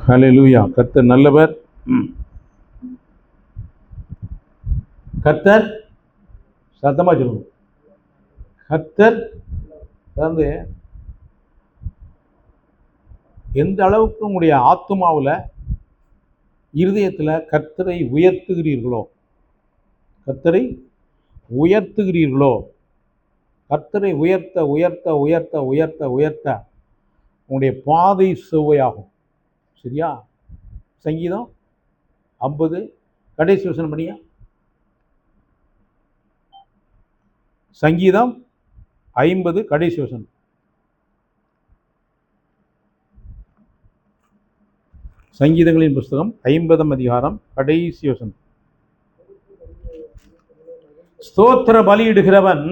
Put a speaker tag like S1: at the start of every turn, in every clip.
S1: ஹல்லேலூயா. கர்த்தர் நல்லவர். கர்த்தர் சத்தமா சொல்லணும். கர்த்தர் அதாவது எந்த அளவுக்கு உங்களுடைய ஆத்துமாவில் இருதயத்தில் கர்த்தரை உயர்த்துகிறீர்களோ, கர்த்தரை உயர்த்துகிறீர்களோ, கர்த்தரை உயர்த்த உயர்த்த உயர்த்த உயர்த்த உயர்த்த உங்களுடைய பாதை செவ்வையாகும். சரியா? சங்கீதம் 50 கடைசி வசனம் படிங்க. சங்கீதம் 50 கடைசி வசனம். சங்கீதங்களின் புஸ்தகம் 50ஆம் அதிகாரம் கடைசி வசனம். ஸ்தோத்திர பலியிடுகிறவன்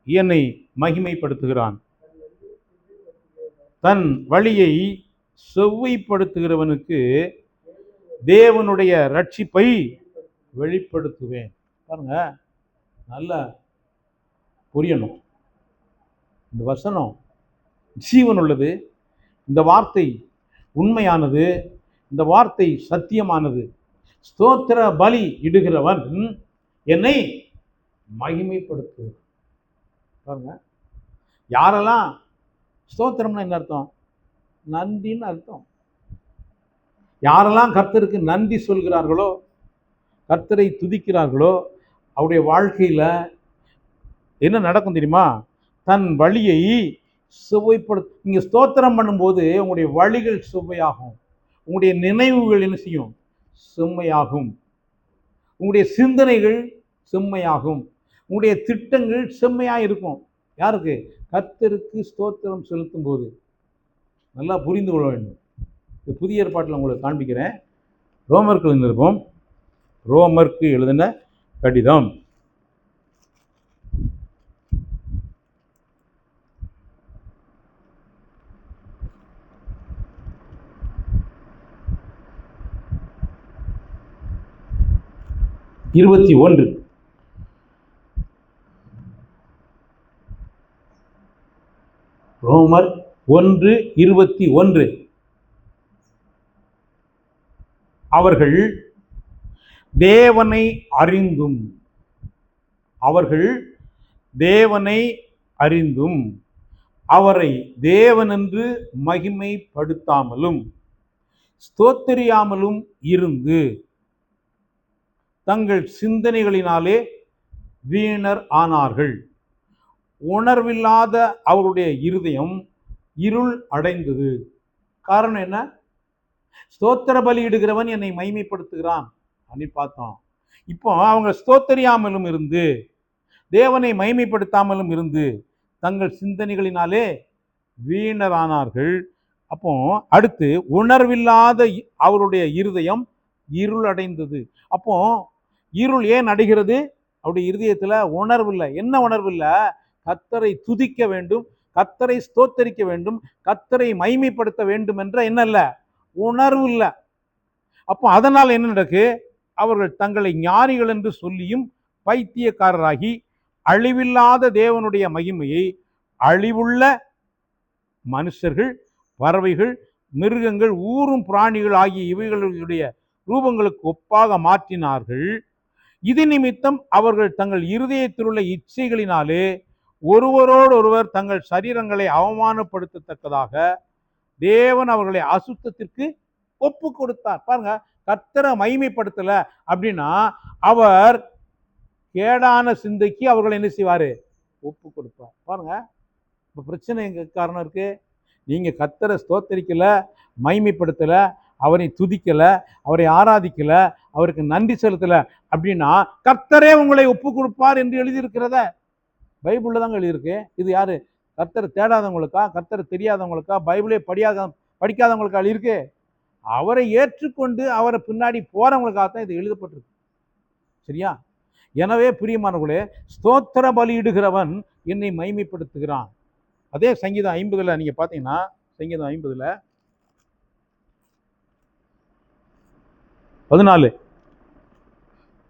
S1: என்னை மகிமைப்படுத்துகிறான், தன் வழியை செவ்வைப்படுத்துகிறவனுக்கு தேவனுடைய ரட்சிப்பை வெளிப்படுத்துவேன். பாருங்க, நல்ல புரியணும். இந்த வசனம் ஜீவன் உள்ளது, இந்த வார்த்தை உண்மையானது, இந்த வார்த்தை சத்தியமானது. ஸ்தோத்திர பலி இடுகிறவன் என்னை மகிமைப்படுத்துகிறான். பாருங்க, யாரெல்லாம் ஸ்தோத்திரம்னா என்ன அர்த்தம்? நன்றின்னு அர்த்தம். யாரெல்லாம் கர்த்தருக்கு நன்றி சொல்கிறார்களோ, கர்த்தரை துதிக்கிறார்களோ, அவருடைய வாழ்க்கையில் என்ன நடக்கும் தெரியுமா? தன் வழியை செவ்வைப்படுத்த. நீங்கள் ஸ்தோத்திரம் பண்ணும்போது உங்களுடைய வழிகள் செவ்வையாகும், உங்களுடைய நினைவுகள் என்ன செய்யும்? செம்மையாகும், உங்களுடைய சிந்தனைகள் செம்மையாகும், உங்களுடைய திட்டங்கள் செம்மையாக இருக்கும். யாருக்கு? கர்த்தருக்கு ஸ்தோத்திரம் செலுத்தும் போது. நல்லா புரிந்து கொள்ள வேண்டும். இது புதிய ஏற்பாட்டில் உங்களுக்கு காண்பிக்கிறேன். ரோமருக்கு எழுதியிருப்போம். ரோமருக்கு எழுதின கடிதம் 21. ரோமர் 1:21. அவர்கள் தேவனை அறிந்தும், அவர்கள் தேவனை அறிந்தும் அவரை தேவனென்று மகிமைப்படுத்தாமலும் ஸ்தோத்திரியாமலும் இருந்து தங்கள் சிந்தனைகளினாலே வீணர் ஆனார்கள். உணர்வில்லாத அவருடைய இருதயம் இருள் அடைந்தது. காரணம் என்ன? ஸ்தோத்திர பலியிடுகிறவன் என்னை மகிமைப்படுத்துகிறான் அப்படின்னு பார்த்தோம். இப்போ அவங்க ஸ்தோத்திரியாமலும் இருந்து, தேவனை மகிமைப்படுத்தாமலும் இருந்து தங்கள் சிந்தனைகளினாலே வீணரானார்கள். அப்போ அடுத்து உணர்வில்லாத அவருடைய இருதயம் இருள் அடைந்தது. அப்போ இருள் ஏன் அடைகிறது? அவருடைய இருதயத்தில் உணர்வு இல்லை. என்ன உணர்வு இல்லை? கர்த்தரை துதிக்க வேண்டும், கர்த்தரை ஸ்தோத்தரிக்க வேண்டும், கர்த்தரை மகிமைப்படுத்த வேண்டும் என்ற என்ன இல்லை? உணர்வு இல்லை. அப்போ அதனால் என்ன நடக்கு? அவர்கள் தங்களை ஞானிகள் என்று சொல்லியும் பைத்தியக்காரராகி அழிவில்லாத தேவனுடைய மகிமையை அழிவுள்ள மனுஷர்கள், பறவைகள், மிருகங்கள், ஊரும் பிராணிகள் ஆகிய இவைகளுடைய ரூபங்களுக்கு ஒப்பாக மாற்றினார்கள். இது நிமித்தம் அவர்கள் தங்கள் இருதயத்தில் உள்ள இச்சைகளினாலே ஒருவரோடு ஒருவர் தங்கள் சரீரங்களை அவமானப்படுத்தத்தக்கதாக தேவன் அவர்களை அசுத்தத்திற்கு ஒப்பு கொடுத்தார். பாருங்க, கர்த்தரை மகிமைப்படுத்தல அப்படின்னா அவர் கேடான சிந்தைக்கு அவர்களை என்ன செய்வாரு? ஒப்பு கொடுப்பார். பாருங்க, இப்போ பிரச்சனை எங்க காரணம் இருக்கு? நீங்க கர்த்தரை ஸ்தோத்தரிக்கல, மகிமைப்படுத்தல, அவரை துதிக்கல, அவரை ஆராதிக்கல, அவருக்கு நன்றி செலுத்தல அப்படின்னா கர்த்தரே உங்களை ஒப்பு கொடுப்பார் என்று எழுதியிருக்கிறத பைபிள்ல தாங்க எழுதியிருக்கு. இது யாரு? கர்த்தரை தேடாதவங்களுக்கா? கர்த்தரை தெரியாதவங்களுக்கா? பைபிளே படிக்காதவங்களுக்கா எழுதியிருக்கு? அவரை ஏற்றுக்கொண்டு அவரை பின்னாடி போறவங்களுக்காகத்தான் இது எழுதப்பட்டிருக்கு. சரியா? எனவே பிரியமானவர்களே, ஸ்தோத்திர பலியிடுகிறவன் என்னை மகிமைப்படுத்துகிறான். அதே சங்கீதம் 50 நீங்க பாத்தீங்கன்னா, சங்கீதம் 50 14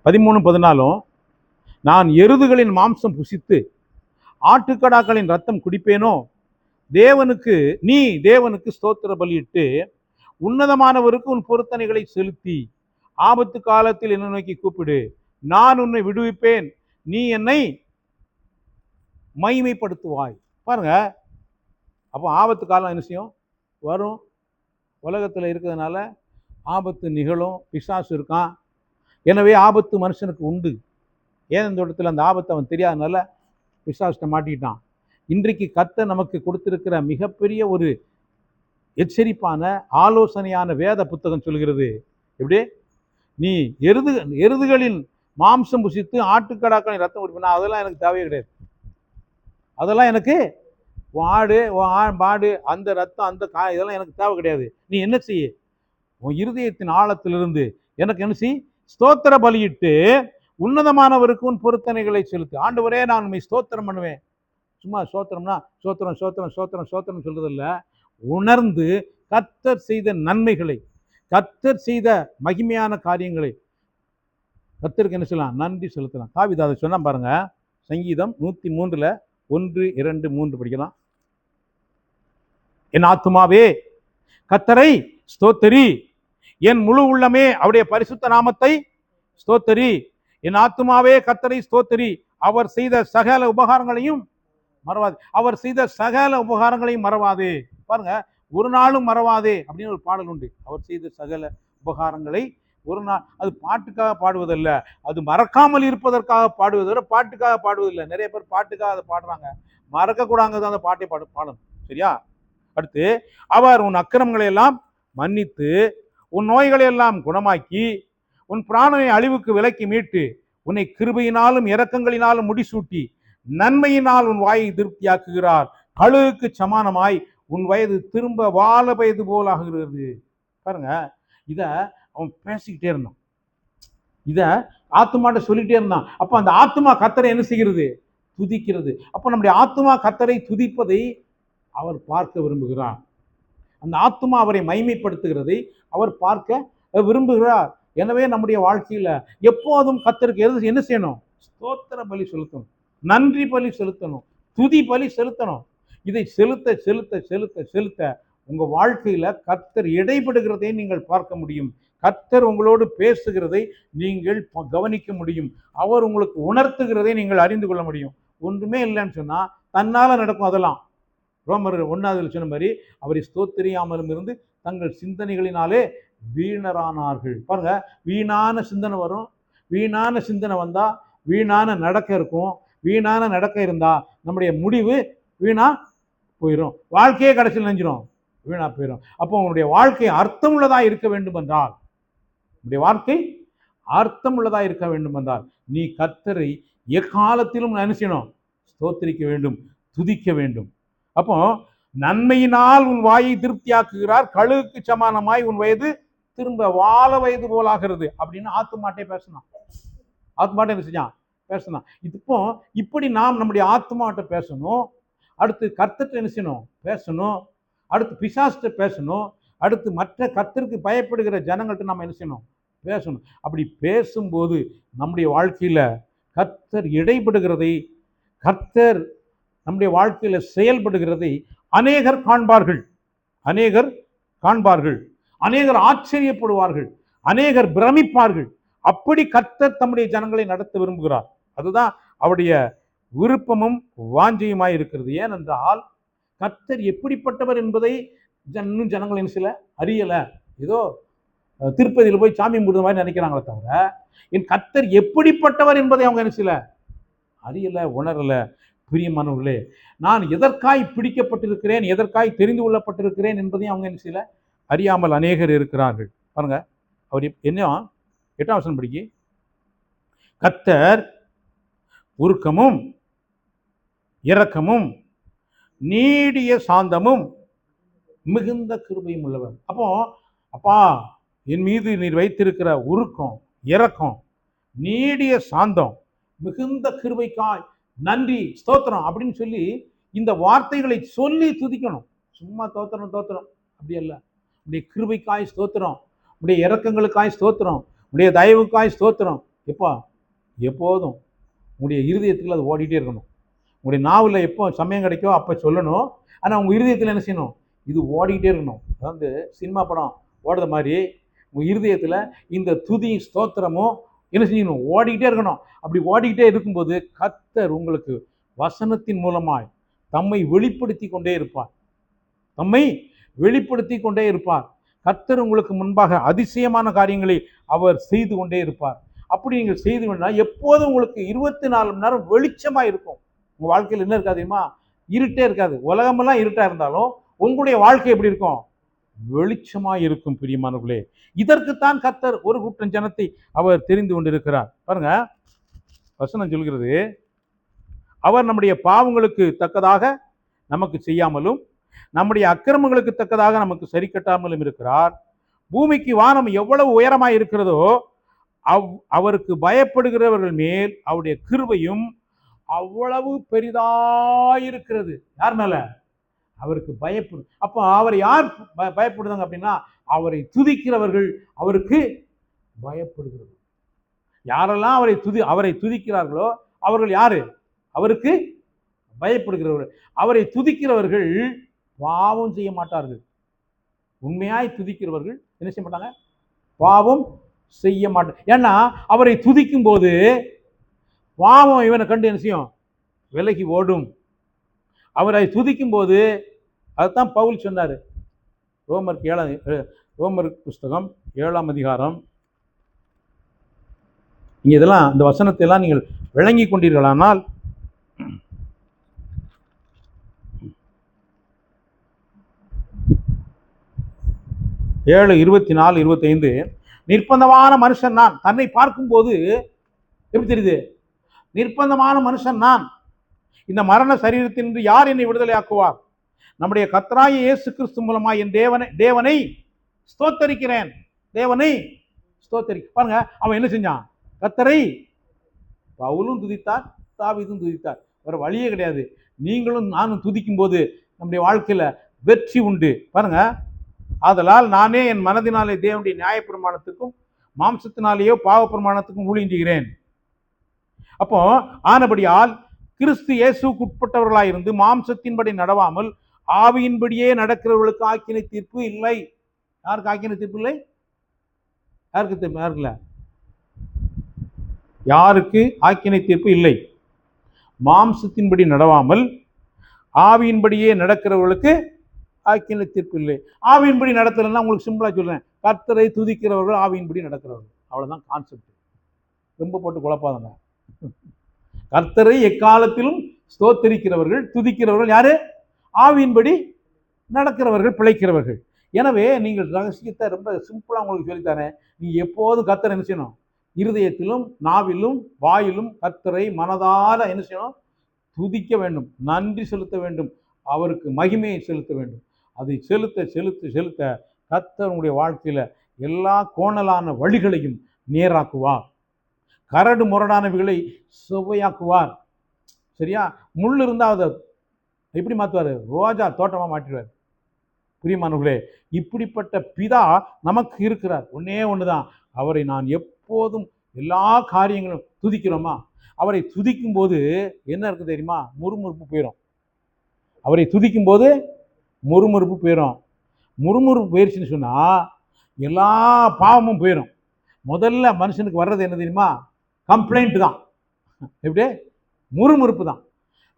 S1: 13 14 நான் எருதுகளின் மாம்சம் புசித்து ஆட்டுக்கடாக்களின் ரத்தம் குடிப்பேனோ, நீ தேவனுக்கு ஸ்தோத்திர பலியிட்டு உன்னதமானவருக்கு உன் பொருத்தனைகளை செலுத்தி ஆபத்து காலத்தில் என்னை நோக்கி கூப்பிடு, நான் உன்னை விடுவிப்பேன், நீ என்னை மகிமைப்படுத்துவாய். பாருங்க, அப்போ ஆபத்து காலம் என்ன செய்யும்? வரும். உலகத்தில் இருக்கிறதுனால ஆபத்து நிகழும், பிசாசு இருக்கான். எனவே ஆபத்து மனுஷனுக்கு உண்டு. ஏன் தோட்டத்தில் அந்த ஆபத்தை அவன் தெரியாதனால பிசாசிட்ட மாட்டிக்கிட்டான். இன்றைக்கு கர்த்தர் நமக்கு கொடுத்திருக்கிற மிகப்பெரிய ஒரு எச்சரிப்பான ஆலோசனையான வேத புத்தகம் சொல்கிறது, எப்படி நீ எருதுகளின் மாம்சம் புசித்து ஆட்டுக்கடாக்களின் ரத்தம் குடிப்பினா அதெல்லாம் எனக்கு தேவையே கிடையாது. அதெல்லாம் எனக்கு மாடு அந்த ரத்தம் அந்த இதெல்லாம் எனக்கு தேவை கிடையாது. நீ என்ன செய்ய, உன் இருதயத்தின் ஆழத்திலிருந்து எனக்கு என்ன செய், ஸ்தோத்திர பலியிட்டு உன்னதமானவருக்கு உன் பொருத்தனைகளை செலுத்து. ஆண்டவரே, நான் உண்மை ஸ்தோத்திரம் பண்ணுவேன். சும்மா ஸ்தோத்திரம்னா ஸ்தோத்திரம் ஸ்தோத்திரம் ஸ்தோத்திரம் ஸ்தோத்திரம் சொல்றதில்ல, உணர்ந்து கர்த்தர் செய்த நன்மைகளை, கர்த்தர் செய்த மகிமையான காரியங்களை கர்த்தருக்கு என்ன சொல்லலாம்? நன்றி செலுத்தலாம். தாவீது அதை சொன்னா பாருங்க, சங்கீதம் 103 1, 2, 3 படிக்கலாம். என் ஆத்துமாவே கர்த்தரை ஸ்தோத்திரி, என் முழு உள்ளமே அவருடைய பரிசுத்த நாமத்தை ஸ்தோத்திரி. என் ஆத்துமாவே கர்த்தரை ஸ்தோத்திரி, அவர் செய்த சகல உபகாரங்களையும் மறவாதே. அவர் செய்த சகல உபகாரங்களையும் மறவாதே. பாருங்க, ஒரு நாளும் மறவாதே அப்படின்னு ஒரு பாடல் உண்டு. அவர் செய்த சகல உபகாரங்களை ஒரு நாள், அது பாட்டுக்காக பாடுவதல்ல, அது மறக்காமல் இருப்பதற்காக பாடுவதை பாட்டுக்காக பாடுவதில்லை. நிறைய பேர் பாட்டுக்காக அதை பாடுறாங்க, மறக்கக்கூடாது அந்த பாட்டை பாடணும். சரியா? அடுத்து, அவர் உன் அக்கிரமங்களை எல்லாம் மன்னித்து உன் நோய்களை எல்லாம் குணமாக்கி உன் பிராணனை அழிவுக்கு விலக்கி மீட்டு உன்னை கிருபையினாலும் இரக்கங்களினாலும் முடிசூட்டி நன்மையினால் உன் வாயை திருப்தியாக்குகிறார். கழுகுக்கு சமானமாய் உன் வயது திரும்ப வாழ வயது போல் ஆகுகிறது. பாருங்க, இத அவன் பேசிக்கிட்டே இருந்தான், இத ஆத்துமாட்ட சொல்லிட்டே இருந்தான். அப்ப அந்த ஆத்துமா கர்த்தரை என்ன செய்கிறது? துதிக்கிறது. அப்ப நம்முடைய ஆத்துமா கர்த்தரை துதிப்பதை அவர் பார்க்க விரும்புகிறார். அந்த ஆத்துமா அவரை மகிமைப்படுத்துகிறதை அவர் பார்க்க விரும்புகிறார். எனவே நம்முடைய வாழ்க்கையில எப்போதும் கர்த்தருக்கு என்ன செய்யணும்? ஸ்தோத்திர பலி செலுத்தணும், நன்றி பலி செலுத்தணும், துதி பலி செலுத்தணும். இதை செலுத்த செலுத்த செலுத்த செலுத்த உங்க வாழ்க்கையில கர்த்தர் இடைபடுகிறதை நீங்கள் பார்க்க முடியும். கர்த்தர் உங்களோடு பேசுகிறதை நீங்கள் கவனிக்க முடியும். அவர் உங்களுக்கு உணர்த்துகிறதை நீங்கள் அறிந்து கொள்ள முடியும். ஒன்றுமே இல்லைன்னு சொன்னா தன்னால நடக்கும். அதெல்லாம் ரோமர் 1 சொன்ன மாதிரி, அவரை ஸ்தோத்திரியாமலும் இருந்து தங்கள் சிந்தனைகளினாலே வீணரானார்கள். பாருங்க, வீணான சிந்தனை வரும். வீணான சிந்தனை வந்தா வீணான நடக்க இருக்கும். வீணான நடக்க இருந்தா நம்முடைய முடிவு வீணா போயிடும். வாழ்க்கையே கடைசியில் நெஞ்சிடும், வீணா போயிடும். அப்போ உங்களுடைய வாழ்க்கை அர்த்தம் உள்ளதா இருக்க வேண்டும் என்றால், உங்களுடைய வாழ்க்கை அர்த்தம் உள்ளதா இருக்க வேண்டும் என்றால், நீ கர்த்தரை எக்காலத்திலும் நினைச்சணும், ஸ்தோத்திரிக்க வேண்டும், துதிக்க வேண்டும். அப்போ நன்மையினால் உன் வாயை திருப்தியாக்குகிறார், கழுகுக்கு சமானமாய் உன் வயது திரும்ப வாழ வயது போலாகிறது அப்படின்னு ஆத்துமாட்டே பேசினான். ஆத்மாட்ட என்ன செஞ்சான்? பேசணும். இப்போ இப்படி நாம் நம்முடைய ஆத்மாட்ட பேசணும். அடுத்து கர்த்தர்ட்ட என்ன செய்யணும்? பேசணும். அடுத்து பிசாசுட்ட பேசணும். அடுத்து மற்ற கர்த்தருக்கு பயப்படுகிற ஜனங்கள்ட்ட நம்ம என்ன செய்யணும்? பேசணும். அப்படி பேசும்போது நம்முடைய வாழ்க்கையில கர்த்தர் இடைபடுகிறதை, கர்த்தர் நம்முடைய வாழ்க்கையில செயல்படுகிறதை அநேகர் காண்பார்கள், அநேகர் காண்பார்கள், அநேகர் ஆச்சரியப்படுவார்கள், அநேகர் பிரமிப்பார்கள். அப்படி கர்த்தர் தம்முடைய ஜனங்களை நடத்த விரும்புகிறார். அதுதான் அவருடைய விருப்பமும் வாஞ்சையுமாய் இருக்கிறது. ஏனென்றால் கர்த்தர் எப்படிப்பட்டவர் என்பதை இன்னும் ஜனங்கள் என்ன சில அறியல. ஏதோ திருப்பதியில் போய் சாமி கும்பிடுற மாதிரி நினைக்கிறாங்களே தவிர, என் கர்த்தர் எப்படிப்பட்டவர் என்பதை அவங்க என்ன சில அறியல, உணரல. பிரியமானவர்களே, நான் எதற்காய் பிடிக்கப்பட்டிருக்கிறேன், எதற்காய் தெரிந்து கொள்ளப்பட்டிருக்கிறேன் என்பதையும் அவங்க என்ன செய்யல, அறியாமல் அநேகர் இருக்கிறார்கள். பாருங்க, அவர் என்ன 8ஆம் வசனம் படிக்க, கர்த்தர் உருக்கமும் இரக்கமும் நீடிய சாந்தமும் மிகுந்த கிருபையும் உள்ளவர். அப்போ அப்பா, என் மீது நீர் வைத்திருக்கிற உருக்கம், இரக்கம், நீடிய சாந்தம், மிகுந்த கிருபைக்காய் நன்றி, ஸ்தோத்திரம் அப்படின்னு சொல்லி இந்த வார்த்தைகளை சொல்லி துதிக்கணும். சும்மா தோத்திரம் தோத்திரம் அப்படி அல்ல. உடைய கிருபைக்காய் ஸ்தோத்திரம், உடைய இரக்கங்களுக்காய் ஸ்தோத்திரம், உடைய தயவுக்காய் ஸ்தோத்திரம். எப்பா எப்போதும் உடைய இருதயத்தில் அது ஓடிட்டே இருக்கணும். உங்களுடைய நாவில் எப்போ சமயம் கிடைக்கோ அப்போ சொல்லணும். ஆனால் உங்கள் இருதயத்தில் என்ன செய்யணும்? இது ஓடிக்கிட்டே இருக்கணும். அதாவது சினிமா படம் ஓடுற மாதிரி உங்கள் இருதயத்தில் இந்த துதி ஸ்தோத்திரமும் என்ன செய்யணும்? ஓடிக்கிட்டே இருக்கணும். அப்படி ஓடிக்கிட்டே இருக்கும்போது கர்த்தர் உங்களுக்கு வசனத்தின் மூலமாய் தம்மை வெளிப்படுத்தி கொண்டே இருப்பார். தம்மை வெளிப்படுத்தி கொண்டே இருப்பார். கர்த்தர் உங்களுக்கு முன்பாக அதிசயமான காரியங்களை அவர் செய்து கொண்டே இருப்பார். அப்படி நீங்கள் செய்து கொண்டால் எப்போதும் உங்களுக்கு 24 மணி நேரம் வெளிச்சமா இருக்கும். உங்க வாழ்க்கையில் என்ன இருக்காது தெரியுமா? இருட்டே இருக்காது. உலகமெல்லாம் இருட்டா இருந்தாலும் உங்களுடைய வாழ்க்கை எப்படி இருக்கும்? வெளிச்சமா இருக்கும். பிரியமானவர்களே, இதற்குத்தான் கர்த்தர் ஒரு கூட்டம் ஜனத்தை அவர் தெரிந்து கொண்டிருக்கிறார். பாருங்க, வசனம் சொல்கிறது, அவர் நம்முடைய பாவங்களுக்கு தக்கதாக நமக்கு செய்யாமலும் நம்முடைய அக்கிரமங்களுக்கு தக்கதாக நமக்கு சரி கட்டாமலும் இருக்கிறார். பூமிக்கு வானம் எவ்வளவு உயரமாய் இருக்கிறதோ அவருக்கு பயப்படுகிறவர்கள் மேல் அவருடைய கிருபையும் அவ்வளவு பெரிதாயிருக்கிறது. யார் மேல? அவருக்கு பயப்படும். அப்போ அவரை யார் பயப்படுதாங்க அப்படின்னா, அவரை துதிக்கிறவர்கள் அவருக்கு பயப்படுகிறது. யாரெல்லாம் அவரை துதிக்கிறார்களோ அவர்கள் யாரு? அவருக்கு பயப்படுகிறவர்கள். அவரை துதிக்கிறவர்கள் பாவம் செய்ய மாட்டார்கள். உண்மையாய் துதிக்கிறவர்கள் என்ன செய்ய மாட்டாங்க? பாவம் செய்ய மாட்டாங்க. ஏன்னா அவரை துதிக்கும் போது பாவம் இவனை கண்டு என்ன செய்யும்? விலகி ஓடும். அவரை துதிக்கும் போது அதுதான் பவுல் சொன்னார். ரோமர் புஸ்தகம் 7ஆம் அதிகாரம். நீங்க இதெல்லாம் இந்த வசனத்தை எல்லாம் நீங்கள் விளங்கி கொண்டீர்களானால் ஏழு 24, 25 நிர்பந்தமான மனுஷன் நான். தன்னை பார்க்கும் போது எப்படி தெரியுது? நிர்பந்தமான மனுஷன் நான். இந்த மரண சரீரத்தினின்று யார் என்னை விடுதலை ஆக்குவார்? நம்முடைய கர்த்தராகிய இயேசு கிறிஸ்து மூலமாய் என் தேவனை ஸ்தோத்தரிக்கிறேன். தேவனை பாருங்க, அவன் என்ன செஞ்சான்? கர்த்தரை பவுலும் துதித்தார், தாவீதும் துதித்தார். வேற வழியே கிடையாது. நீங்களும் நானும் துதிக்கும் போது நம்முடைய வாழ்க்கையில வெற்றி உண்டு. பாருங்க, ஆதலால் நானே என் மனதினாலே தேவனுடைய நியாயப்பிரமாணத்துக்கும் மாம்சத்தினாலேயோ பாவ பிரமாணத்துக்கும் ஊழியஞ்சுகிறேன். அப்போ ஆனபடியால் கிறிஸ்து இயேசுக்கு உட்பட்டவர்களாயிருந்து மாம்சத்தின்படி நடவாமல் ஆவியின்படியே நடக்கிறவர்களுக்கு ஆக்கினை தீர்ப்பு இல்லை. யாருக்கு ஆக்கினை தீர்ப்பு இல்லை? யாருக்கு ஆக்கினை தீர்ப்பு இல்லை? மாம்சத்தின்படி நடவாமல் ஆவியின்படியே நடக்கிறவர்களுக்கு ஆக்கினை தீர்ப்பு இல்லை. ஆவியின்படி நடத்தலைன்னா உங்களுக்கு சிம்பிளா சொல்றேன், கர்த்தரை துதிக்கிறவர்கள் ஆவியின்படி நடக்கிறவர்கள். அவ்வளவுதான் கான்செப்ட். ரொம்ப போட்டு குழப்பாதங்க. கர்த்தரை எக்காலத்திலும் ஸ்தோத்தரிக்கிறவர்கள் துதிக்கிறவர்கள் யாரு? ஆவியின்படி நடக்கிறவர்கள், பிழைக்கிறவர்கள். எனவே நீங்கள் ரகசியத்தை ரொம்ப சிம்பிளா உங்களுக்கு சொல்லித்தரேன். நீங்க எப்போதும் கர்த்தரை என்ன செய்யணும்? இருதயத்திலும் நாவிலும் வாயிலும் கர்த்தரை மனதார என்ன செய்யணும்? துதிக்க வேண்டும், நன்றி செலுத்த வேண்டும், அவருக்கு மகிமையை செலுத்த வேண்டும். அதை செலுத்த செலுத்த செலுத்த கர்த்தர் உங்களுடைய வாழ்க்கையில எல்லா கோணலான வழிகளையும் நேராக்குவார். கரடு முரடானவைகளை சுவையாக்குவார். சரியா? முள் இருந்தால் அதை எப்படி மாற்றுவார்? ரோஜா தோட்டமாக மாற்றிடுவார். பிரியமானவர்களே, இப்படிப்பட்ட பிதா நமக்கு இருக்கிறார். ஒன்னே ஒண்ணுதான், அவரை நான் எப்போதும் எல்லா காரியங்களும் துதிக்கிறோமா? அவரை துதிக்கும் போது என்ன இருக்கு தெரியுமா? முறுமுறுப்பு போயிடும். அவரை துதிக்கும் போது முறுமுறுப்பு போயிடும். முறுமுறுப்பு போயிடுச்சுன்னு சொன்னா எல்லா பாவமும் போயிடும். முதல்ல மனுஷனுக்கு வர்றது என்ன தெரியுமா? கம்ப்ளைண்ட் தான். எப்படி? முறுமுறுப்பு தான்.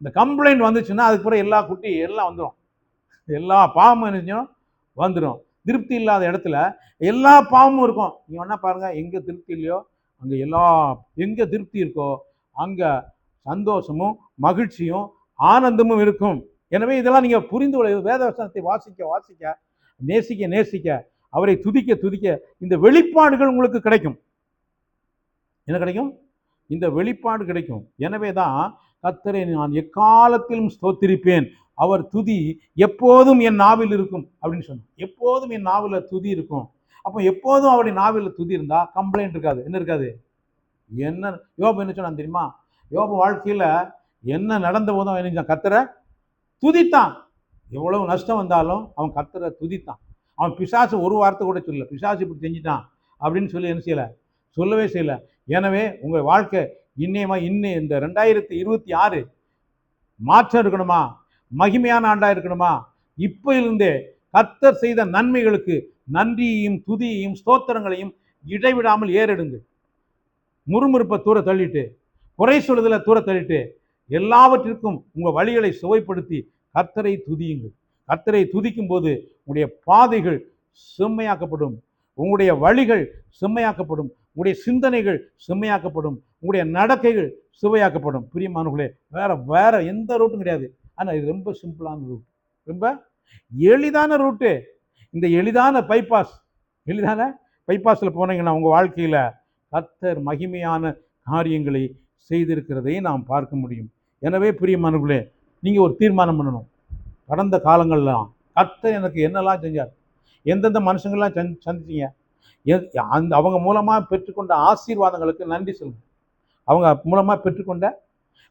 S1: இந்த கம்ப்ளைண்ட் வந்துச்சுன்னா அதுக்கு பிறகு எல்லா குட்டி எல்லாம் வந்துடும். எல்லா பாவமும் என்ன வந்துடும். திருப்தி இல்லாத இடத்துல எல்லா பாவமும் இருக்கும். நீங்க வேணா பாருங்க, எங்க திருப்தி இல்லையோ அங்க எங்க திருப்தி இருக்கோ அங்க சந்தோஷமும் மகிழ்ச்சியும் ஆனந்தமும் இருக்கும். எனவே இதெல்லாம் நீங்க புரிந்து கொள்ள, வேதவசனத்தை வாசிக்க வாசிக்க, நேசிக்க நேசிக்க, அவரை துதிக்க துதிக்க இந்த வெளிப்பாடுகள் உங்களுக்கு கிடைக்கும். என்ன கிடைக்கும்? இந்த வெளிப்பாடு கிடைக்கும். எனவே தான் கர்த்தரை நான் எக்காலத்திலும் ஸ்தோத்திரிப்பேன், அவர் துதி எப்போதும் என் நாவில் இருக்கும் அப்படின்னு சொன்னோம். எப்போதும் என் நாவில் துதி இருக்கும். அப்போ எப்போதும் அவருடைய நாவில் துதி இருந்தா கம்ப்ளைண்ட் இருக்காது. என்ன இருக்காது? என்ன யோபு என்ன சொன்னான் தெரியுமா? யோபு வாழ்க்கையில என்ன நடந்த போதும் அவன் என்ன கர்த்தரை துதித்தான். எவ்வளவு நஷ்டம் வந்தாலும் அவன் கர்த்தரை துதித்தான். அவன் பிசாசு ஒரு வார்த்தை கூட சொல்லல, பிசாசு இப்படி செஞ்சுட்டான் அப்படின்னு சொல்லி என்ன செய்யல, சொல்லவே செய்யல. எனவே உங்கள் வாழ்க்கை இன்னும் இந்த 2026 மாற்றம் இருக்கணுமா, மகிமையான ஆண்டா இருக்கணுமா, இப்ப இருந்தே கர்த்தர் செய்த நன்மைகளுக்கு நன்றியையும் துதியையும் ஸ்தோத்திரங்களையும் இடைவிடாமல் ஏறெடுங்க. முறுமுறுப்பை தூர தள்ளிட்டு, குறை சொல்லுதலை தூர தள்ளிட்டு, எல்லாவற்றிற்கும் உங்க வழிகளை சுவைப்படுத்தி கர்த்தரை துதியுங்கள். கர்த்தரை துதிக்கும் போது உங்களுடைய பாதைகள் செம்மையாக்கப்படும், உங்களுடைய வழிகள் செம்மையாக்கப்படும், உங்களுடைய சிந்தனைகள் செம்மையாக்கப்படும், உங்களுடைய நடக்கைகள் சுவையாக்கப்படும். பிரியமானவர்களே, வேற வேற எந்த ரூட்டும் கிடையாது. ஆனால் இது ரொம்ப சிம்பிளான ரூட், ரொம்ப எளிதான ரூட்டு. இந்த எளிதான பைபாஸில் போனீங்கன்னா உங்கள் வாழ்க்கையில் கர்த்தர் மகிமையான காரியங்களை செய்திருக்கிறதை நாம் பார்க்க முடியும். எனவே பிரியமானவர்களே, நீங்கள் ஒரு தீர்மானம் பண்ணணும். கடந்த காலங்கள்லாம் கர்த்தர் எனக்கு என்னெல்லாம் செஞ்சார், எந்தெந்த மனுஷங்கள்லாம் சந்திச்சிங்க, அவங்க மூலமாக பெற்றுக்கொண்ட ஆசீர்வாதங்களுக்கு நன்றி சொல்லுங்கள். அவங்க மூலமாக பெற்றுக்கொண்ட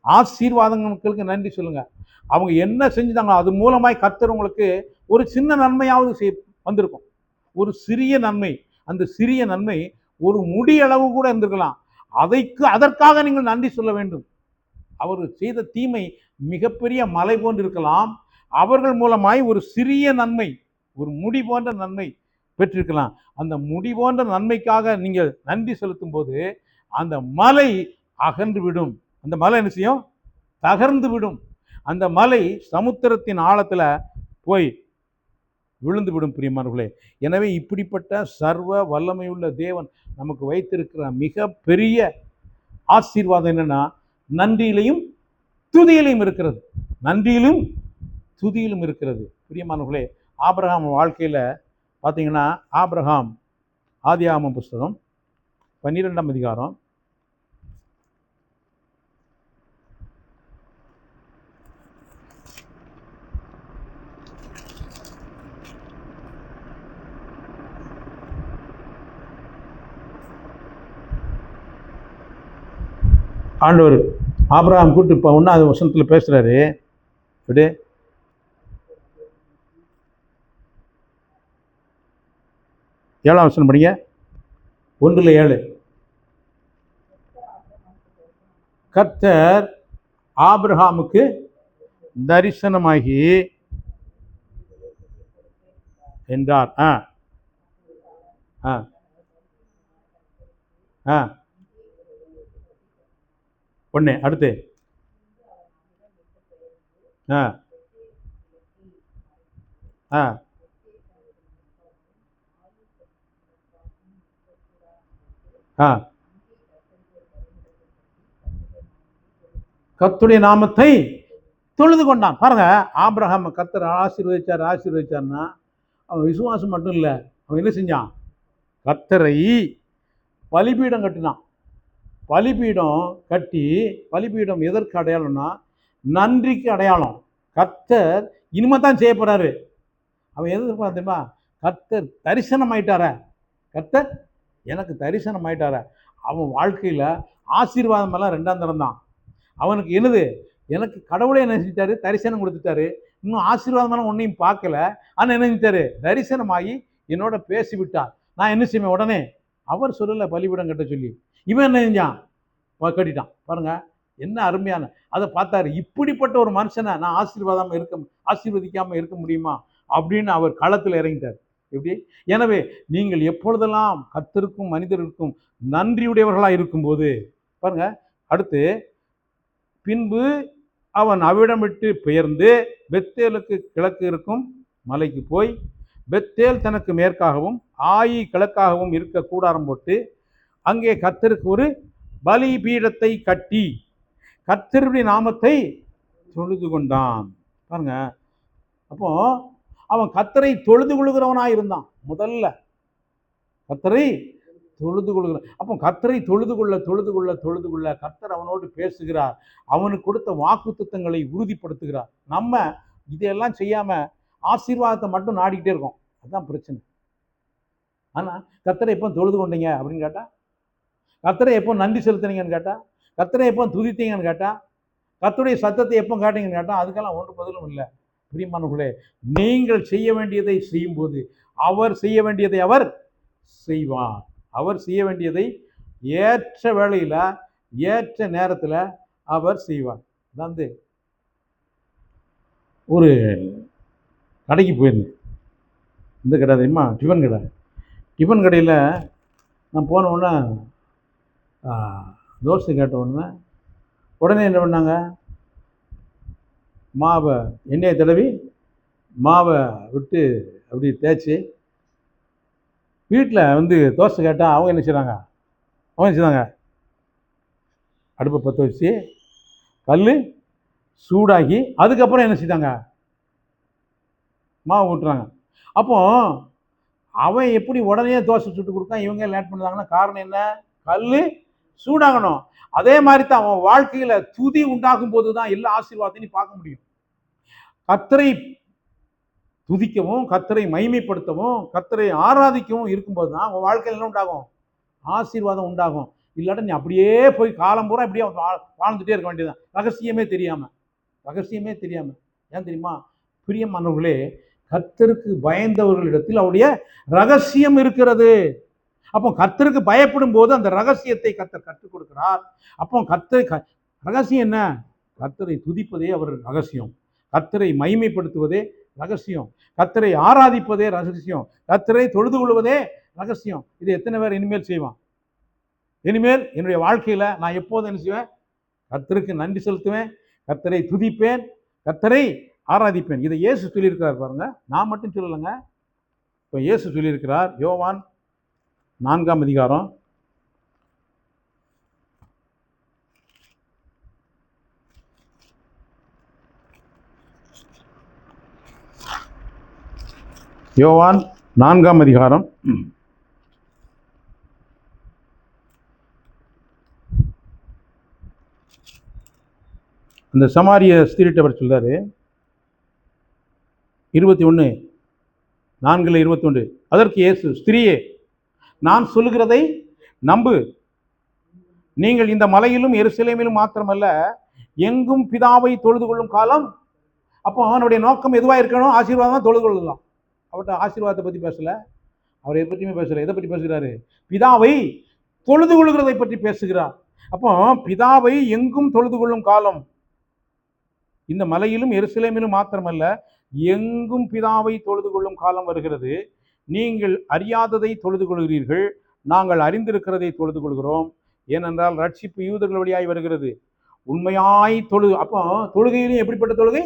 S1: ஆசீர்வாதங்களுக்கு நன்றி சொல்லுங்கள். அவங்க என்ன செஞ்சுட்டாங்களோ அது மூலமாய் கர்த்தர் உங்களுக்கு ஒரு சின்ன நன்மையாவது வந்திருக்கும். ஒரு சிறிய நன்மை, அந்த சிறிய நன்மை ஒரு முடியளவு கூட இருந்திருக்கலாம். அதற்காக நீங்கள் நன்றி சொல்ல வேண்டும். அவர் செய்த தீமை மிகப்பெரிய மலை போன்று இருக்கலாம். அவர்கள் மூலமாய் ஒரு சிறிய நன்மை, ஒரு முடி போன்ற நன்மை பெற்றிருக்கலாம். அந்த முடி போன்ற நன்மைக்காக நீங்கள் நன்றி செலுத்தும் போது அந்த மலை அகன்று விடும். அந்த மலை என்ன செய்யும்? தகர்ந்து விடும். அந்த மலை சமுத்திரத்தின் ஆழத்துல போய் விழுந்து விடும். பிரியமானவர்களே, எனவே இப்படிப்பட்ட சர்வ வல்லமையுள்ள தேவன் நமக்கு வைத்திருக்கிற மிக பெரிய ஆசீர்வாதம் என்னன்னா, நன்றியிலையும் துதியிலையும் இருக்கிறது. நன்றியிலும் துதியிலும் இருக்கிறது. பிரியமானவர்களே, ஆபிரகாம் வாழ்க்கையில பார்த்தீங்கன்னா, ஆபிரகாம் ஆதியாகமம் புஸ்தகம் 12ஆம் அதிகாரம் 1 ஆபிரகாம் கூட்டு இப்போ 1வது வசனத்தில் பேசுகிறாரு. இப்படி 7ஆம் வசனம் படிங்க. 1:7 கர்த்தர் ஆபிரகாமுக்கு தரிசனமாகி என்றார். ஒன்று அடுத்து கர்த்தருடைய நாமத்தை தொழுது கொண்டான். பாருங்க, ஆபிரகாம் கர்த்தர் ஆசீர்வதிச்சார்னா அவன் விசுவாசம் மட்டும் இல்லை, அவன் என்ன செஞ்சான்? கர்த்தரை பலிபீடம் கட்டினான். பலிபீடம் கட்டி, பலிபீடம் எதற்கு அடையாளம்னா நன்றிக்கு அடையாளம். கர்த்தர் இனிமே தான் செய்ய போறாரு. அவன் எதிர்பார்த்தான் தெரியுமா? கர்த்தர் தரிசனம் ஆயிட்டார, கர்த்தர் எனக்கு தரிசனம் ஆயிட்டார. அவன் வாழ்க்கையில ஆசீர்வாதம் எல்லாம் 2ஆம் தரம் தான். அவனுக்கு என்னது? எனக்கு கடவுளே என்ன செஞ்சிட்டாரு? தரிசனம் கொடுத்துட்டாரு. இன்னும் ஆசீர்வாதம் எல்லாம் ஒன்றையும் பார்க்கல. ஆனால் என்ன செஞ்சிட்டாரு? தரிசனமாகி என்னோட பேசிவிட்டார். நான் என்ன செய்வேன்? உடனே அவர் சொல்லலை பலிபீடம் கட்ட சொல்லி, இவன் என்ன செஞ்சான்? கட்டிட்டான். பாருங்க, என்ன அருமையான அதை பார்த்தாரு. இப்படிப்பட்ட ஒரு மனுஷனை நான் ஆசீர்வதிக்காம இருக்க முடியுமா அப்படின்னு அவர் களத்தில் இறங்கிட்டார். எப்படி? எனவே நீங்கள் எப்பொழுதெல்லாம் கர்த்தருக்கும் மனிதருக்கும் நன்றியுடையவர்களாக இருக்கும்போது பாருங்க, அடுத்து பின்பு அவன் அவ்விடம் விட்டு பெயர்ந்து பெத்தேலுக்கு கிழக்கு இருக்கும் மலைக்கு போய், பெத்தேல் தனக்கு மேற்காகவும் ஆயி கிழக்காகவும் இருக்க கூடாரம் போட்டு அங்கே கர்த்தருக்கு ஒரு பலி பீடத்தை கட்டி கர்த்தருடைய நாமத்தை தொழுது கொண்டான். பாருங்க, அப்போ அவன் கர்த்தரை தொழுது கொள்கிறவனாக இருந்தான். முதல்ல கர்த்தரை தொழுது கொள்கிறான். அப்போ கர்த்தரை தொழுது கொள்ள கர்த்தர் அவனோடு பேசுகிறார். அவனுக்கு கொடுத்த வாக்குத்தத்தங்களை உறுதிப்படுத்துகிறார். நம்ம இதையெல்லாம் செய்யாம ஆசீர்வாதத்தை மட்டும் நாடிக்கிட்டே இருக்கோம். அதுதான் பிரச்சனை. ஆனா கர்த்தரை எப்போ தொழுது கொண்டீங்க அப்படின்னு கேட்டா, கர்த்தரை எப்போ நன்றி செலுத்தினீங்கன்னு கேட்டா, கர்த்தரை எப்போ துதித்தீங்கன்னு கேட்டா, கர்த்தருடைய சத்தத்தை எப்போ காட்டீங்கன்னு கேட்டா, அதுக்கெல்லாம் ஒன்று பதிலும் இல்லை. பிரியமானவர்களே, நீங்கள் செய்ய வேண்டியதை செய்யும் போது அவர் செய்ய வேண்டியதை அவர் செய்வார். அவர் செய்ய வேண்டியதை ஏற்ற வேளையில் ஏற்ற நேரத்தில் அவர் செய்வார். வந்து ஒரு கடைக்கு போயிருந்தேன். இந்த கடை தெரியுமா? டிஃபன் கடை. டிஃபன் கடையில் நான் போன உடனே தோசை கேட்ட உடனே என்ன பண்ணாங்க, மாவை எண்ணெயை தடவி மாவை விட்டு அப்படி தேய்ச்சி, வீட்டில் தோசை கேட்டால் அவங்க என்ன செய்கிறாங்க, அடுப்பை பற்ற வச்சு கல் சூடாகி அதுக்கப்புறம் என்ன செய்தாங்க, மாவு ஊட்டுறாங்க. அப்போ அவன் எப்படி உடனே தோசை சுட்டு கொடுத்தான், இவங்க லேட் பண்ணுறாங்கன்னா காரணம் என்ன? கல் சூடாகணும். அதே மாதிரி தான் அவன் வாழ்க்கையில் துதி உண்டாகும் போது தான் எல்லா ஆசீர்வாதத்தையும் பார்க்க முடியும். கர்த்தரை துதிக்கவும், கர்த்தரை மகிமைப்படுத்தவும், கர்த்தரை ஆராதிக்கவும் இருக்கும்போது தான் அவன் வாழ்க்கையில் என்ன உண்டாகும்? ஆசீர்வாதம் உண்டாகும். இல்லாட்ட நீ அப்படியே போய் காலம் பூரா இப்படியே வாழ்ந்துட்டே இருக்க வேண்டியதுதான், ரகசியமே தெரியாம. ஏன் தெரியுமா? பிரியமானவர்களே, கர்த்தருக்கு பயந்தவர்களிடத்தில் அவருடைய ரகசியம் இருக்கிறது. அப்போ கர்த்தருக்கு பயப்படும் போது அந்த ரகசியத்தை கர்த்தர் கற்றுக் கொடுக்கிறார். அப்போ ரகசியம் என்ன? கர்த்தரை துதிப்பதே அவர் ரகசியம், கர்த்தரை மகிமைப்படுத்துவதே ரகசியம், கர்த்தரை ஆராதிப்பதே ரகசியம், கர்த்தரை தொழுது கொள்வதே ரகசியம். இது எத்தனை பேர் இனிமேல் செய்வான்? இனிமேல் என்னுடைய வாழ்க்கையில் நான் எப்போதும் என்ன செய்வேன்? கர்த்தருக்கு நன்றி செலுத்துவேன், கர்த்தரை துதிப்பேன், கர்த்தரை ஆராதிப்பேன். இதை இயேசு சொல்லியிருக்கிறார் பாருங்க, நான் மட்டும் சொல்லலைங்க. இப்போ இயேசு சொல்லியிருக்கிறார். யோவான் 4ஆம் அதிகாரம் 4ஆம் அதிகாரம் அந்த சமாரிய ஸ்திரீட்ட அவர் சொல்றாரு, 21:4-21. அதற்கு இயேசு, ஸ்திரீயே, நான் சொல்லுகிறதை நம்பு. நீங்கள் இந்த மலையிலும் எருசலேமிலும் மாத்திரமல்ல, எங்கும் பிதாவை தொழுது கொள்ளும் காலம். அப்போ அவனுடைய நோக்கம் எதுவாக இருக்கணும்? ஆசீர்வாதம், தொழுது கொள்ளலாம். அவர்கிட்ட ஆசீர்வாதத்தை பற்றி பேசல, அவர் எதை பற்றியுமே பேசல. எதை பற்றி பேசுகிறாரு? பிதாவை தொழுது கொள்கிறதை பற்றி பேசுகிறார். அப்போ பிதாவை எங்கும் தொழுது கொள்ளும் காலம், இந்த மலையிலும் எருசலேமிலும் மாத்திரமல்ல, எங்கும் பிதாவை தொழுது கொள்ளும் காலம் வருகிறது. நீங்கள் அறியாததை தொழுது கொள்கிறீர்கள், நாங்கள் அறிந்திருக்கிறதை தொழுது கொள்கிறோம். ஏனென்றால் ரட்சிப்பு யூதர்கள் வழியாய் வருகிறது. உண்மையாய் தொழுது, அப்போ தொழுகையிலும் எப்படிப்பட்ட தொழுகை?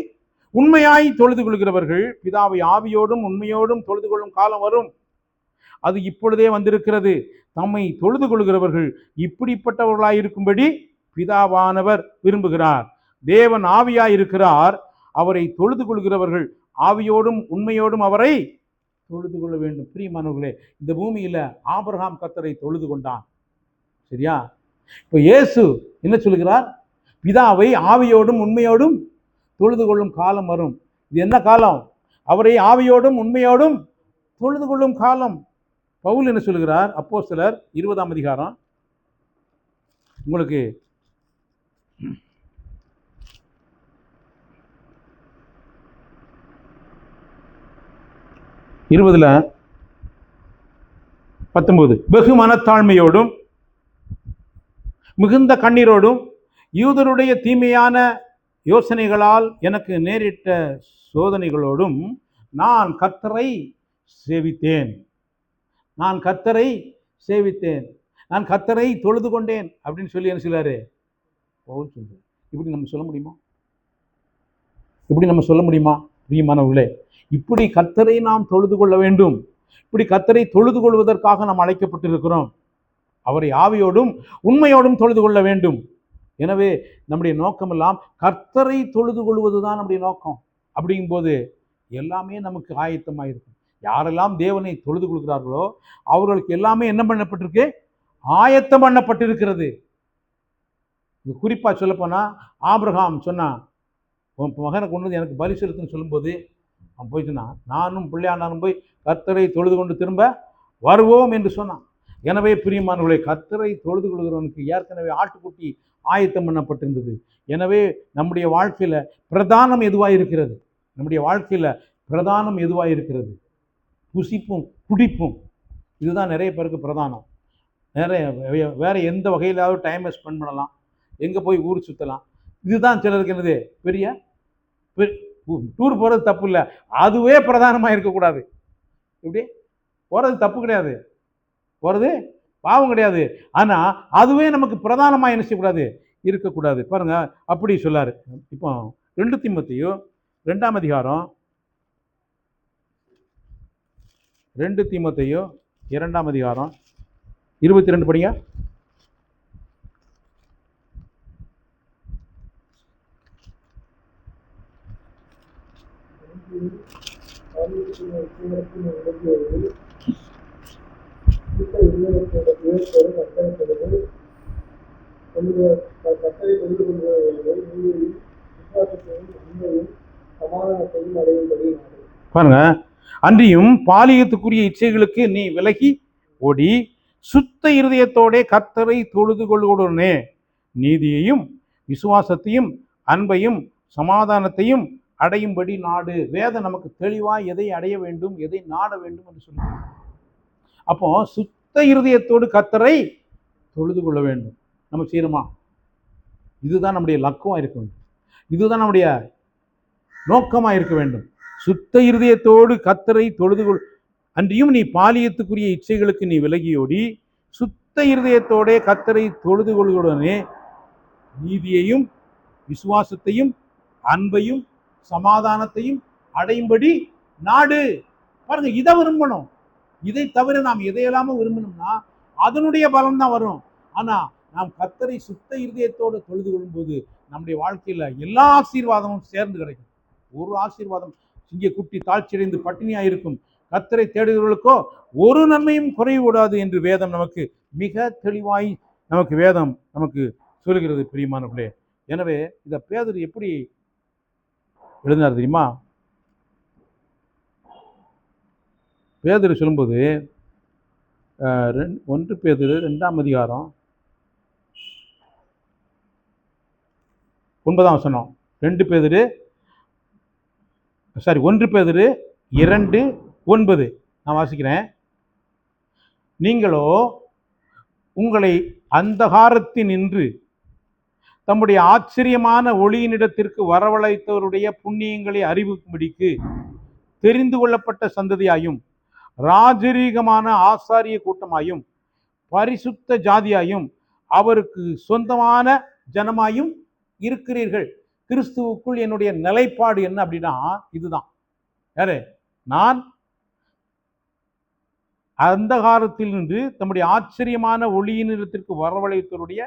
S1: உண்மையாய் தொழுது கொள்கிறவர்கள் பிதாவை ஆவியோடும் உண்மையோடும் தொழுது கொள்ளும் காலம் வரும், அது இப்பொழுதே வந்திருக்கிறது. தம்மை தொழுது கொள்கிறவர்கள் இப்படிப்பட்டவர்களாயிருக்கும்படி பிதாவானவர் விரும்புகிறார். தேவன் ஆவியாய் இருக்கிறார், அவரை தொழுது கொள்கிறவர்கள் ஆவியோடும் உண்மையோடும் அவரை தொழுது கொள்ள வேண்டும். பிரியமானவர்களே, இந்த பூமியில ஆபிரகாம் கர்த்தரை தொழுது கொண்டான், சரியா? இப்போ இயேசு என்ன சொல்கிறார்? பிதாவை ஆவியோடும் உண்மையோடும் தொழுது கொள்ளும் காலம் வரும். இது என்ன காலம்? அவரை ஆவியோடும் உண்மையோடும் தொழுது கொள்ளும் காலம். பவுல் என்ன சொல்கிறார்? அப்போஸ்தலர் 20ஆம் அதிகாரம், உங்களுக்கு 20:19, வெகு மனத்தாழ்மையோடும் மிகுந்த கண்ணீரோடும் யூதருடைய தீமையான யோசனைகளால் எனக்கு நேரிட்ட சோதனைகளோடும் நான் கர்த்தரை சேவித்தேன், நான் கர்த்தரை தொழுது கொண்டேன் அப்படின்னு சொல்லி என்ன சொல்றாரு? பவுல் சொல்றாரு. இப்படி நம்ம சொல்ல முடியுமா? பிரியமானவர்களே, இப்படி கர்த்தரை நாம் தொழுது கொள்ள வேண்டும். இப்படி கர்த்தரை தொழுது கொள்வதற்காக நாம் அழைக்கப்பட்டிருக்கிறோம். அவரை ஆவியோடும் உண்மையோடும் தொழுது கொள்ள வேண்டும். எனவே நம்முடைய நோக்கமெல்லாம் கர்த்தரை தொழுது கொள்வதுதான் நம்முடைய நோக்கம். அப்படிங்கும்போது எல்லாமே நமக்கு ஆயத்தமாக இருக்கும். யாரெல்லாம் தேவனை தொழுது கொள்கிறார்களோ அவர்களுக்கு எல்லாமே என்ன பண்ணப்பட்டிருக்கு? ஆயத்தம் பண்ணப்பட்டிருக்கிறது. குறிப்பா சொல்ல போனா, ஆபிரகாம் சொன்னான், உன் மகனை கொண்டு வந்து எனக்கு பலி செலுத்துன்னு சொல்லும்போது அவன் போய் சொன்னான், நானும் பிள்ளையாண்டானும் போய் கர்த்தரை தொழுது கொண்டு திரும்ப வருவோம் என்று சொன்னான். எனவே பிரியமானவர்களே, கர்த்தரை தொழுது கொள்கிறவனுக்கு ஏற்கனவே ஆட்டுக்குட்டி ஆயத்தம் பண்ணப்பட்டிருந்தது. எனவே நம்முடைய வாழ்க்கையில பிரதானம் எதுவாக இருக்கிறது? புசிப்பும் குடிப்பும். இதுதான் நிறைய பேருக்கு பிரதானம். வேற எந்த வகையிலாவது டைமை ஸ்பெண்ட் பண்ணலாம், எங்கே போய் ஊர் சுற்றலாம். இதுதான் சிலருக்கு என்னது? டூர் போகிறது தப்பு இல்லை, அதுவே பிரதானமாக இருக்கக்கூடாது. இப்படி போகிறது தப்பு கிடையாது, போகிறது பாவம் கிடையாது. ஆனால் அதுவே நமக்கு பிரதானமாக என்ன செய்யக்கூடாது, இருக்கக்கூடாது. பாருங்க அப்படி சொல்லாரு. இப்போ 2 தீமோத்தேயு 2ஆம் அதிகாரம், 2 தீமோத்தேயு 2ஆம் அதிகாரம் 22 படிங்க. பாருங்க, அன்றியும் பாலியத்துக்குரிய இச்சைகளுக்கு நீ விலகி ஓடி சுத்த இருதயத்தோட கர்த்தரை தொழுது கொள்ளுடனே நீதியையும் விசுவாசத்தையும் அன்பையும் சமாதானத்தையும் அடையும்படி நாடு. வேதம் நமக்கு தெளிவா எதை அடைய வேண்டும், எதை நாட வேண்டும் என்று சொல்லி, அப்போ சுத்த இருதயத்தோடு கர்த்தரை தொழுது கொள்ள வேண்டும். நம்ம செய்யணுமா? இதுதான் நம்முடைய லட்சியமா இருக்க வேண்டும், இதுதான் நம்முடைய நோக்கமா இருக்க வேண்டும். சுத்த இருதயத்தோடு கர்த்தரை தொழுது கொள். அன்றியும் நீ பாலியத்துக்குரிய இச்சைகளுக்கு நீ விலகியோடி சுத்த இருதயத்தோட கர்த்தரை தொழுது கொள்ளுடனே நீதியையும் விசுவாசத்தையும் அன்பையும் சமாதானத்தையும் அடையும்படி நாடு. பாருங்க, இதை விரும்பணும். இதை தவிர நாம் எதையெல்லாம விரும்பணும்னா அதனுடைய பலம் தான் வரும். ஆனா நாம் கர்த்தரை சுத்த இருதயத்தோடு தொழுது கொள்ளும்போது நம்முடைய வாழ்க்கையில எல்லா ஆசீர்வாதமும் சேர்ந்து கிடைக்கும். ஒரு ஆசீர்வாதம் இங்கே குட்டி தாழ்ச்சியடைந்து பட்டினியா இருக்கும், கர்த்தரை தேடுகிறவர்களுக்கோ ஒரு நன்மையும் குறைவிடாது என்று வேதம் நமக்கு மிக தெளிவாய் வேதம் நமக்கு சொல்கிறது பிரியமானவர்களே. எனவே இதை பேதுரு எப்படி எழுதினார் தெரியுமா? பேதுரு சொல்லும்போது 1 பேதுரு 2ஆம் அதிகாரம் 9ஆம் வசனம். 1 பேதுரு 2:9 நான் வாசிக்கிறேன். நீங்களோ உங்களை அந்தகாரத்தினின்று தம்முடைய ஆச்சரியமான ஒளியினிடத்திற்கு வரவழைத்தவருடைய புண்ணியங்களை அறிவிக்கும்படிக்கு தெரிந்து கொள்ளப்பட்ட சந்ததியாயும் ராஜரீகமான ஆசாரிய கூட்டமாயும் பரிசுத்த ஜாதியாயும் அவருக்கு சொந்தமான ஜனமாயும் இருக்கிறீர்கள். கிறிஸ்துவுக்குள் என்னுடைய நிலைப்பாடு என்ன அப்படின்னா இதுதான். யாரு? நான் அந்தகாரத்தில் நின்று தம்முடைய ஆச்சரியமான ஒளியினிடத்திற்கு வரவழைத்தவருடைய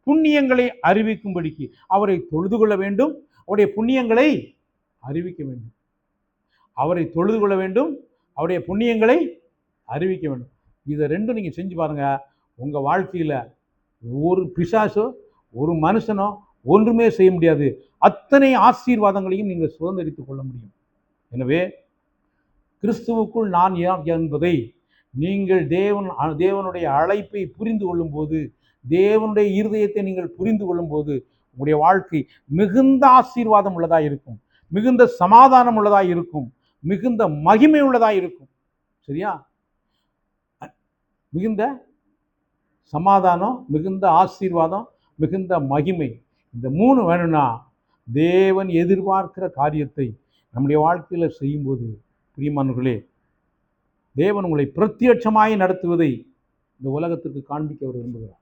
S1: புண்ணியங்களை அறிவிக்கும்படிக்கு அவரை தொழுது கொள்ள வேண்டும், அவருடைய புண்ணியங்களை அறிவிக்க வேண்டும். அவரை தொழுது கொள்ள வேண்டும், அவருடைய புண்ணியங்களை அறிவிக்க வேண்டும். இதை ரெண்டும் நீங்க செஞ்சு பாருங்க, உங்க வாழ்க்கையில ஒரு பிசாசோ ஒரு மனுஷனோ ஒன்றுமே செய்ய முடியாது. அத்தனை ஆசீர்வாதங்களையும் நீங்கள் சுதந்திரித்துக் கொள்ள முடியும். எனவே கிறிஸ்துவுக்குள் நான் யார் என்பதை நீங்கள் தேவனுடைய அழைப்பை புரிந்து கொள்ளும் போது, தேவனுடைய இருதயத்தை நீங்கள் புரிந்து கொள்ளும் போது உங்களுடைய வாழ்க்கை மிகுந்த ஆசீர்வாதம் உள்ளதாக இருக்கும், மிகுந்த சமாதானம் உள்ளதாக இருக்கும், மிகுந்த மகிமை உள்ளதாக இருக்கும். சரியா? மிகுந்த சமாதானம், மிகுந்த ஆசீர்வாதம், மிகுந்த மகிமை, இந்த 3 வேணும்னா தேவன் எதிர்பார்க்கிற காரியத்தை நம்முடைய வாழ்க்கையில செய்யும்போது பிரியமானவர்களே, தேவன் உங்களை பிரத்யட்சமாய் நடத்துவதை இந்த உலகத்திற்கு காண்பிக்க அவர் விரும்புகிறார்.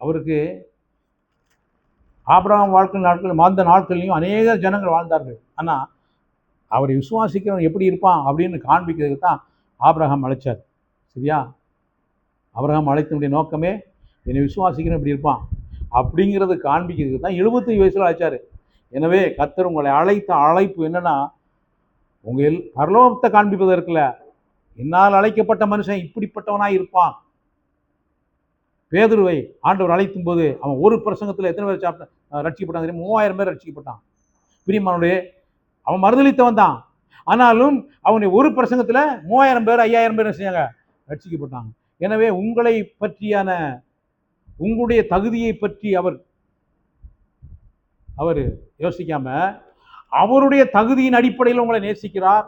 S1: அவருக்கு ஆபிரகாம் வாழ்க்கை நாட்கள் வாழ்ந்த நாட்கள்லையும் அநேக ஜனங்கள் வாழ்ந்தார்கள். ஆனால் அவரை விசுவாசிக்கிறவன் எப்படி இருப்பான் அப்படின்னு காண்பிக்கிறதுக்கு தான் ஆபிரகாம் அழைச்சார். சரியா? ஆபிரகாம் அழைத்தனுடைய நோக்கமே என்னை விசுவாசிக்கிறவன் எப்படி இருப்பான் அப்படிங்கிறது காண்பிக்கிறதுக்கு தான் 75 வயசுல அழைச்சார். எனவே கர்த்தர் உங்களை அழைத்த அழைப்பு என்னன்னா, உங்கள் பரலோகத்தை காண்பிப்பதற்குல என்னால் அழைக்கப்பட்ட மனுஷன் இப்படிப்பட்டவனாய் இருப்பான். பேதுருவை ஆண்டவர் அழைத்தும் போது அவன் ஒரு பிரசங்கத்தில் எத்தனை பேர் ரட்சிக்கப்பட்டான் தெரியும்? 3000 பேர் ரட்சிக்கப்பட்டான். பிரியமானவர்களே, அவன் மறுதளித்தவன் தான். ஆனாலும் அவனுடைய ஒரு பிரசங்கத்தில் 3000 பேர் 5000 பேர் செஞ்சாங்க, ரட்சிக்கப்பட்டாங்க. எனவே உங்களை பற்றியான உங்களுடைய தகுதியை பற்றி அவர் யோசிக்காம அவருடைய தகுதியின் அடிப்படையில் உங்களை நேசிக்கிறார்,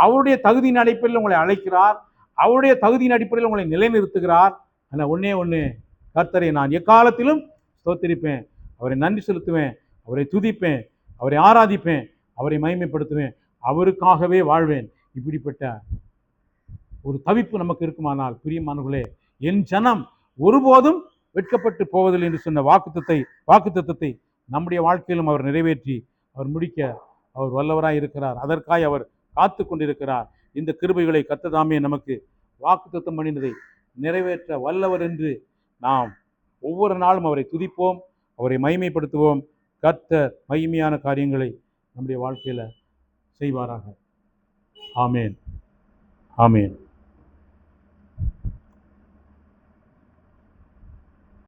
S1: அவருடைய தகுதியின் அடிப்படையில் உங்களை அழைக்கிறார், அவருடைய தகுதியின் அடிப்படையில் உங்களை நிலைநிறுத்துகிறார். ஆனால் ஒன்று, கர்த்தரை நான் எக்காலத்திலும் ஸ்தோத்திரிப்பேன், அவரை நன்றி செலுத்துவேன், அவரை துதிப்பேன், அவரை ஆராதிப்பேன், அவரை மகிமைப்படுத்துவேன், அவருக்காகவே வாழ்வேன். இப்படிப்பட்ட ஒரு தவிப்பு நமக்கு இருக்குமானால், பிரியமானவர்களே, என் ஜனம் ஒருபோதும் வெட்கப்பட்டு போவதில்லை என்று சொன்ன வாக்குத்தத்தத்தை நம்முடைய வாழ்க்கையிலும் அவர் நிறைவேற்றி அவர் முடிக்க அவர் வல்லவராய் இருக்கிறார். அதற்காய் அவர் காத்து கொண்டிருக்கிறார். இந்த கிருபைகளை கர்த்தர் நமக்கு வாக்குத்தத்தம் பண்ணினதை நிறைவேற்ற வல்லவர் என்று நாம் ஒவ்வொரு நாளும் அவரை துதிப்போம், அவரை மகிமைப்படுத்துவோம். கர்த்தர் மகிமையான காரியங்களை நம்முடைய வாழ்க்கையில செய்வாராக. ஆமேன், ஆமேன்.